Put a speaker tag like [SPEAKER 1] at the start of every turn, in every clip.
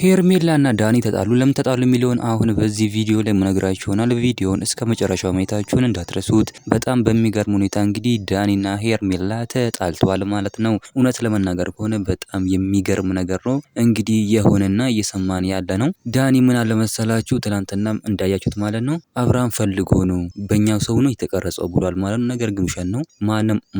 [SPEAKER 1] ሄርሜላና ዳኒ ተጣሉ። ለምን ተጣሉ የሚለውን አሁን በዚህ ቪዲዮ ላይ የምነግራችሁ ይሆናል። ቪዲዮውን እስከ መጨረሻው ማየታችሁን እንዳትረሱት። በጣም በሚገርም ሁኔታ እንግዲህ ዳኒና ሄርሜላ ተጣልተዋል ማለት ነው። እውነት ለመናገር ከሆነ በጣም የሚገርም ነገር ነው እንግዲህ የሆነና እየሰማን ያለ ነው። ዳኒ ምን አለ መሰላችሁ፣ ትናንትናም እንዳያችሁት ማለት ነው አብርሃም ፈልጎ ነው በእኛው ሰው ነው የተቀረጸው ብሏል ማለት ነው። ነገር ግን ውሸት ነው።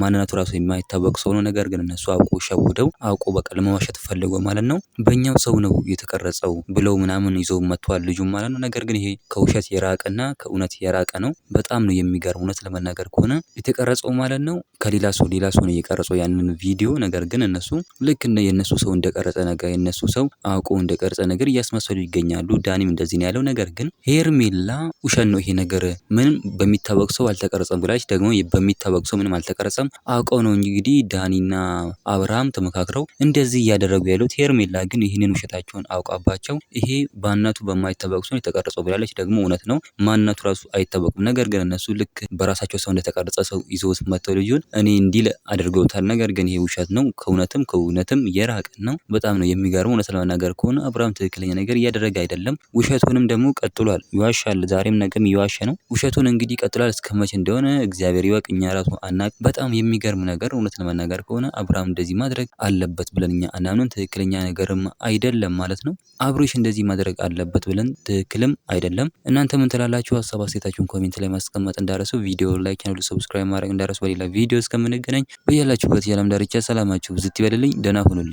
[SPEAKER 1] ማንነቱ ራሱ የማይታወቅ ሰው ነው። ነገር ግን እነሱ አውቆ ሸውደው አውቆ በቃ ለመዋሸት ፈልጎ ማለት ነው በእኛው ሰው ነው የተቀረጸው ብለው ምናምን ይዘው መጥቷል ልጁ ማለት ነው። ነገር ግን ይሄ ከውሸት የራቀና ከእውነት የራቀ ነው። በጣም ነው የሚገርም። እውነት ለመናገር ከሆነ የተቀረጸው ማለት ነው ከሌላ ሰው ነው የቀረጸው ያንን ቪዲዮ። ነገር ግን እነሱ ልክ እንደ የነሱ ሰው እንደቀረጸ ነገር የነሱ ሰው አውቆ እንደቀረጸ ነገር እያስመሰሉ ይገኛሉ። ዳኒም እንደዚህ ነው ያለው። ነገር ግን ሄርሜላ ውሸት ነው ይሄ ነገር፣ ምንም በሚታወቅ ሰው አልተቀረጸም ብላች ደግሞ በሚታወቅ ሰው ምንም አልተቀረጸም አውቀው ነው እንግዲህ ዳኒና አብርሃም ተመካክረው እንደዚህ እያደረጉ ያሉት። ሄርሜላ ግን ይህንን ውሸታቸውን አውቃባቸው ይሄ ማንነቱ በማይታወቅ ሰው የተቀረጸው ብላለች። ደግሞ እውነት ነው ማንነቱ ራሱ አይታወቅም። ነገር ግን እነሱ ልክ በራሳቸው ሰው እንደተቀረጸ ሰው ይዘውት መጥተው ልጁን እኔ እንዲል አድርገውታል። ነገር ግን ይሄ ውሸት ነው፣ ከእውነትም የራቀ ነው። በጣም ነው የሚገርመው። እውነት ለመናገር ከሆነ አብርሃም ትክክለኛ ነገር እያደረገ አይደለም። ውሸቱንም ደግሞ ቀጥሏል። ይዋሻል፣ ዛሬም ነገም እየዋሸ ነው። ውሸቱን እንግዲህ ቀጥሏል። እስከመቼ እንደሆነ እግዚአብሔር ይወቅ፣ እኛ ራሱ አናቅ። በጣም የሚገርም ነገር። እውነት ለመናገር ከሆነ አብርሃም እንደዚህ ማድረግ አለበት ብለን እኛ አናምንም። ትክክለኛ ነገርም አይደለም ማለት ነው። አብርሽ እንደዚህ ማድረግ አለበት ብለን ትክክልም አይደለም። እናንተ ምን ትላላችሁ? ሀሳብ አስተያየታችሁን ኮሜንት ላይ ማስቀመጥ እንዳረሱ፣ ቪዲዮ ላይክ እና ሰብስክራይብ ማድረግ እንዳረሱ። በሌላ ቪዲዮ እስከምንገናኝ በያላችሁበት የዓለም ዳርቻ ሰላማችሁ ብዝት ይበልልኝ። ደህና ሁኑልኝ።